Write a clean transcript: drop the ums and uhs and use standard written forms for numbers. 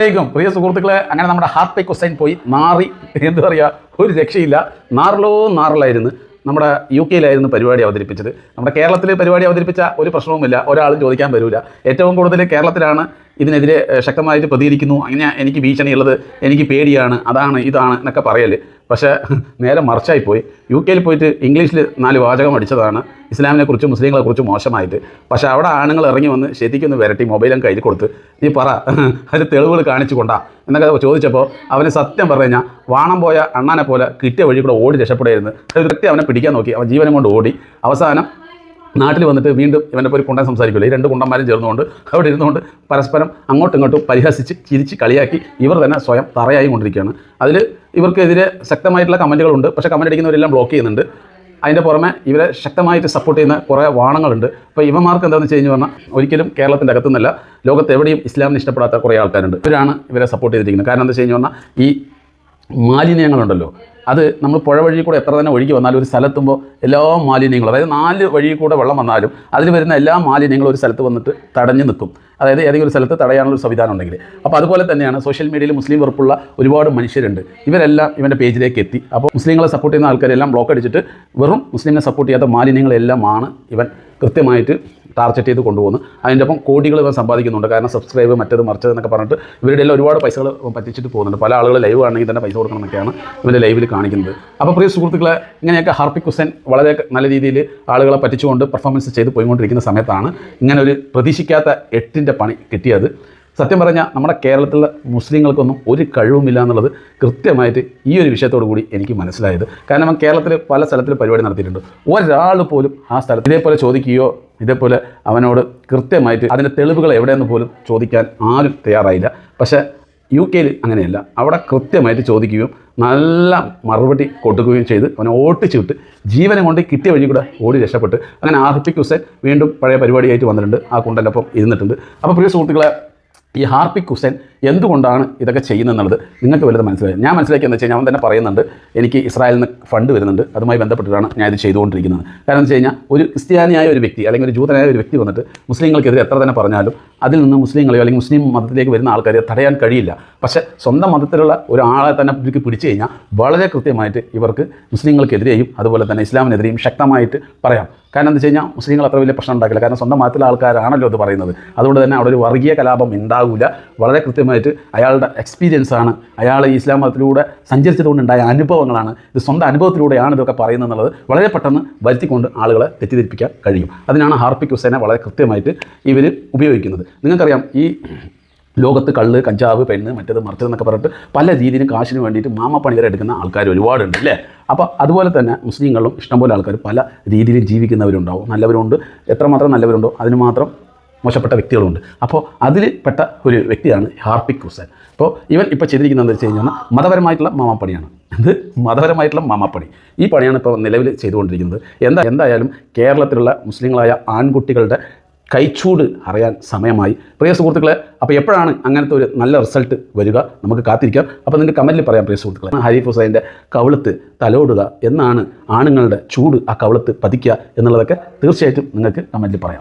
പ്രിയ സുഹൃത്തുക്കളെ, അങ്ങനെ നമ്മുടെ ഹാർട്ട് പൈക്ക് ഹുസൈൻ പോയി നാറി, എന്താ പറയുക, ഒരു രക്ഷയില്ല. നാറിലായിരുന്നു. നമ്മുടെ UK-യിലായിരുന്നു പരിപാടി അവതരിപ്പിച്ചത്. നമ്മുടെ കേരളത്തിൽ പരിപാടി അവതരിപ്പിച്ച ഒരു പ്രശ്നവുമില്ല, ഒരാളും ചോദിക്കാൻ വരില്ല. ഏറ്റവും കൂടുതൽ കേരളത്തിലാണ് ഇതിനെതിരെ ശക്തമായിട്ട് പ്രതികരിക്കുന്നു. അങ്ങനെ എനിക്ക് ഭീഷണിയുള്ളത്, എനിക്ക് പേടിയാണ്, അതാണ് ഇതാണ് എന്നൊക്കെ പറയൽ. പക്ഷേ നേരെ മറിച്ചായിപ്പോയി. UK-യിൽ പോയിട്ട് ഇംഗ്ലീഷിൽ 4 വാചകം അടിച്ചതാണ് ഇസ്ലാമിനെക്കുറിച്ചും മുസ്ലിങ്ങളെക്കുറിച്ചും മോശമായിട്ട്. പക്ഷേ അവിടെ ആണുങ്ങൾ ഇറങ്ങി വന്ന് ശരിക്കൊന്ന് വരട്ടി മൊബൈലും കയ്യിൽ കൊടുത്ത് നീ പറ, അതിൽ തെളിവുകൾ കാണിച്ചു കൊണ്ടാ എന്നൊക്കെ ചോദിച്ചപ്പോൾ അവന് സത്യം പറഞ്ഞു കഴിഞ്ഞാൽ വാണം പോയ അണ്ണാനെ പോലെ കിട്ടിയ വഴി കൂടെ ഓടി രക്ഷപ്പെടായിരുന്നു. ഒരു വ്യക്തി അവനെ പിടിക്കാൻ നോക്കി, അവൻ ജീവനം കൊണ്ട് ഓടി. അവസാനം നാട്ടിൽ വന്നിട്ട് വീണ്ടും ഇവൻ്റെ ഒരു കുണ്ടൻ സംസാരിക്കില്ല. ഈ 2 കുണ്ടന്മാരും ചേർന്നുകൊണ്ട് അവിടെ ഇരുന്നുകൊണ്ട് പരസ്പരം അങ്ങോട്ടും ഇങ്ങോട്ടും പരിഹസിച്ച് ചിരിച്ച് കളിയാക്കി ഇവർ തന്നെ സ്വയം തറയായി കൊണ്ടിരിക്കുകയാണ്. അതിൽ ഇവർക്കെതിരെ ശക്തമായിട്ടുള്ള കമൻറ്റുകളുണ്ട്. പക്ഷേ കമൻറ്റ് അടിക്കുന്നവരെല്ലാം ബ്ലോക്ക് ചെയ്യുന്നുണ്ട്. അതിൻ്റെ പുറമെ ഇവരെ ശക്തമായിട്ട് സപ്പോർട്ട് ചെയ്യുന്ന കുറേ വാണങ്ങളുണ്ട്. അപ്പോൾ ഇവന്മാർക്ക് എന്താണെന്ന് വെച്ച് കഴിഞ്ഞ് പറഞ്ഞാൽ ഒരിക്കലും കേരളത്തിൻ്റെ അകത്തുനിന്നല്ല, ലോകത്ത് എവിടെയും ഇസ്ലാമിനെ ഇഷ്ടപ്പെടാത്ത കുറേ ആൾക്കാരുണ്ട്. ഇവരാണ് ഇവരെ സപ്പോർട്ട് ചെയ്തിരിക്കുന്നത്. കാരണം എന്താ വെച്ച് കഴിഞ്ഞ് പറഞ്ഞാൽ ഈ മാലിന്യങ്ങളുണ്ടല്ലോ, അത് നമ്മൾ പുഴ വഴി കൂടെ എത്ര തന്നെ ഒഴുകി വന്നാലും ഒരു സ്ഥലത്തുമ്പോൾ എല്ലാ മാലിന്യങ്ങളും, അതായത് 4 വഴി കൂടെ വെള്ളം വന്നാലും അതിൽ വരുന്ന എല്ലാ മാലിന്യങ്ങളും ഒരു സ്ഥലത്ത് വന്നിട്ട് തടഞ്ഞു നിൽക്കും. അതായത് ഏതെങ്കിലും ഒരു സ്ഥലത്ത് തടയാനുള്ളൊരു സംവിധാനം ഉണ്ടെങ്കിൽ. അപ്പോൾ അതുപോലെ തന്നെയാണ് സോഷ്യൽ മീഡിയയിൽ മുസ്ലിം വെറുപ്പുള്ള ഒരുപാട് മനുഷ്യരുണ്ട്. ഇവരെല്ലാം ഇവൻ്റെ പേജിലേക്ക് എത്തി. അപ്പോൾ മുസ്ലിങ്ങളെ സപ്പോർട്ട് ചെയ്യുന്ന ആൾക്കാരെല്ലാം ബ്ലോക്ക് അടിച്ചിട്ട് വെറും മുസ്ലിമിനെ സപ്പോർട്ട് ചെയ്യാത്ത മാലിന്യങ്ങളെല്ലാമാണ് ഇവൻ കൃത്യമായിട്ട് ടാർഗറ്റ് ചെയ്ത് കൊണ്ടുപോകുന്നു. അതിൻ്റെ ഒപ്പം കോടികൾ ഇവൻ സമ്പാദിക്കുന്നുണ്ട്. കാരണം സബ്സ്ക്രൈബ് മറ്റത് മറിച്ചത് എന്നൊക്കെ പറഞ്ഞിട്ട് ഇവരുടെ എല്ലാം ഒരുപാട് പൈസകൾ പറ്റിച്ചിട്ട് പോകുന്നുണ്ട്. പല ആളുകൾ ലൈവ് ആണെങ്കിൽ തന്നെ പൈസ കൊടുക്കണം എന്നൊക്കെയാണ് ഇവരുടെ ലൈവിൽ കാണിക്കുന്നത്. അപ്പോൾ പ്രിയ സുഹൃത്തുക്കളെ, ഇങ്ങനെയൊക്കെ ഹാർപ്പിക് ഹുസൈൻ വളരെ നല്ല രീതിയിൽ ആളുകളെ പറ്റിച്ചുകൊണ്ട് പെർഫോമൻസ് ചെയ്ത് പോയിക്കൊണ്ടിരിക്കുന്ന സമയത്താണ് ഇങ്ങനെ ഒരു പ്രതീക്ഷിക്കാത്ത 8ൻ്റെ പണി കിട്ടിയത്. സത്യം പറഞ്ഞാൽ നമ്മുടെ കേരളത്തിലെ മുസ്ലിങ്ങൾക്കൊന്നും ഒരു കഴിവുമില്ല എന്നുള്ളത് കൃത്യമായിട്ട് ഈ ഒരു വിഷയത്തോടു കൂടി എനിക്ക് മനസ്സിലായത്. കാരണം കേരളത്തിൽ പല സ്ഥലത്തിൽ പരിപാടി നടത്തിയിട്ടുണ്ട്. ഒരാൾ പോലും ആ സ്ഥലത്ത് ഇതേപോലെ ചോദിക്കുകയോ ഇതേപോലെ അവനോട് കൃത്യമായിട്ട് അതിൻ്റെ തെളിവുകൾ എവിടെയെന്ന് പോലും ചോദിക്കാൻ ആരും തയ്യാറായില്ല. പക്ഷേ UK-യിൽ അങ്ങനെയല്ല. അവിടെ കൃത്യമായിട്ട് ചോദിക്കുകയും നല്ല മറുപടി കൊടുക്കുകയും ചെയ്ത് അവനെ ഓട്ടിച്ചു വിട്ട് ജീവനം കൊണ്ട് കിട്ടിയ വഴി കൂടെ ഓടി രക്ഷപ്പെട്ട് അങ്ങനെ ഹാർപ്പിക് ഹുസൈൻ വീണ്ടും പഴയ പരിപാടിയായിട്ട് വന്നിട്ടുണ്ട്. ആ കുണ്ടൻ്റെ ഒപ്പം ഇരുന്നിട്ടുണ്ട്. അപ്പോൾ പ്രിയ സുഹൃത്തുക്കളെ, ഈ ഹാർപ്പിക് ഹുസൈൻ എന്തുകൊണ്ടാണ് ഇതൊക്കെ ചെയ്യുന്നതെന്നുള്ളത് നിങ്ങൾക്ക് വലുത് മനസ്സിലായി. ഞാൻ മനസ്സിലാക്കിയെന്ന് വെച്ച് കഴിഞ്ഞാൽ അവൻ തന്നെ പറയുന്നുണ്ട്, എനിക്ക് ഇസ്രായേലിൽ നിന്ന് ഫണ്ട് വരുന്നുണ്ട്, അതുമായി ബന്ധപ്പെട്ടിട്ടാണ് ഞാൻ ഇത് ചെയ്തുകൊണ്ടിരിക്കുന്നത്. കാരണം എന്ന് വെച്ച് കഴിഞ്ഞാൽ ഒരു ക്രിസ്ത്യാനിയായ ഒരു വ്യക്തി അല്ലെങ്കിൽ ഒരു ജൂതനായ ഒരു വ്യക്തി വന്നിട്ട് മുസ്ലിങ്ങൾക്കെതിരെ എത്ര തന്നെ പറഞ്ഞാലും അതിൽ നിന്ന് മുസ്ലിങ്ങളെയോ അല്ലെങ്കിൽ മുസ്ലിം മതത്തിലേക്ക് വരുന്ന ആൾക്കാരെ തടയാൻ കഴിയില്ല. പക്ഷേ സ്വന്തം മതത്തിലുള്ള ഒരാളെ തന്നെ ഇവർക്ക് പിടിച്ചു കഴിഞ്ഞാൽ വളരെ കൃത്യമായിട്ട് ഇവർക്ക് മുസ്ലിങ്ങൾക്കെതിരെയും അതുപോലെ തന്നെ ഇസ്ലാമിനെതിരെയും ശക്തമായിട്ട് പറയാം. കാരണം എന്താ വെച്ച് കഴിഞ്ഞാൽ മുസ്ലിങ്ങൾ അത്ര വലിയ പ്രശ്നം ഉണ്ടാക്കില്ല. കാരണം സ്വന്തം മതത്തിലെ ആൾക്കാരാണല്ലോ അത് പറയുന്നത്. അതുകൊണ്ട് തന്നെ അവിടെ ഒരു വർഗീയ കലാപം ഉണ്ടാകില്ല. വളരെ കൃത്യമായിട്ട് അയാളുടെ എക്സ്പീരിയൻസ് ആണ്, അയാൾ ഈ ഇസ്ലാം മതത്തിലൂടെ സഞ്ചരിച്ചതുകൊണ്ടുണ്ടായ അനുഭവങ്ങളാണ്, ഇത് സ്വന്തം അനുഭവത്തിലൂടെയാണ് ഇതൊക്കെ പറയുന്നത് എന്നുള്ളത് വളരെ പെട്ടെന്ന് വരുത്തിക്കൊണ്ട് ആളുകളെ തെറ്റിദ്ധരിപ്പിക്കാൻ കഴിയും. അതിനാണ് ഹാർപ്പിക് ഹുസൈനെ വളരെ കൃത്യമായിട്ട് ഇവർ ഉപയോഗിക്കുന്നത്. നിങ്ങൾക്കറിയാം, ഈ ലോകത്ത് കള്ള്, കഞ്ചാവ്, പെണ്ണ്, മറ്റേത് മറിച്ചത് എന്നൊക്കെ പറഞ്ഞിട്ട് പല രീതിയിലും കാശിന് വേണ്ടിയിട്ട് മാമപ്പണി വരെ എടുക്കുന്ന ആൾക്കാർ ഒരുപാടുണ്ട് അല്ലേ. അപ്പോൾ അതുപോലെ തന്നെ മുസ്ലിങ്ങളും ഇഷ്ടംപോലെ ആൾക്കാർ പല രീതിയിലും ജീവിക്കുന്നവരുണ്ടാവും. നല്ലവരുണ്ട്, എത്രമാത്രം നല്ലവരുണ്ടോ അതിന് മാത്രം മോശപ്പെട്ട വ്യക്തികളുണ്ട്. അപ്പോൾ അതിൽ പെട്ട ഒരു വ്യക്തിയാണ് ഹാർപ്പിക് ഹുസൈൻ. അപ്പോൾ ഇവൻ ഇപ്പോൾ ചെയ്തിരിക്കുന്നതെന്ന് വെച്ച് കഴിഞ്ഞാൽ മതപരമായിട്ടുള്ള മാമാപ്പണിയാണ്. ഇത് മതപരമായിട്ടുള്ള മാമാപ്പണി. ഈ പണിയാണ് ഇപ്പോൾ നിലവിൽ ചെയ്തുകൊണ്ടിരിക്കുന്നത്. എന്തായാലും കേരളത്തിലുള്ള മുസ്ലിങ്ങളായ ആൺകുട്ടികളുടെ കൈച്ചൂട് അറിയാൻ സമയമായി. പ്രിയ സുഹൃത്തുക്കളെ, അപ്പോൾ എപ്പോഴാണ് അങ്ങനത്തെ ഒരു നല്ല റിസൾട്ട് വരിക, നമുക്ക് കാത്തിരിക്കാം. അപ്പോൾ നിങ്ങൾക്ക് കമൻറ്റിൽ പറയാം പ്രിയ സുഹൃത്തുക്കളെ. ഹാരിഫ് ഹുസൈൻ്റെ കവിളത്ത് തലോടുക, എന്നാണ് ആണുങ്ങളുടെ ചൂട് ആ കവിളത്ത് പതിക്കുക എന്നുള്ളതൊക്കെ തീർച്ചയായിട്ടും നിങ്ങൾക്ക് കമൻറ്റിൽ പറയാം.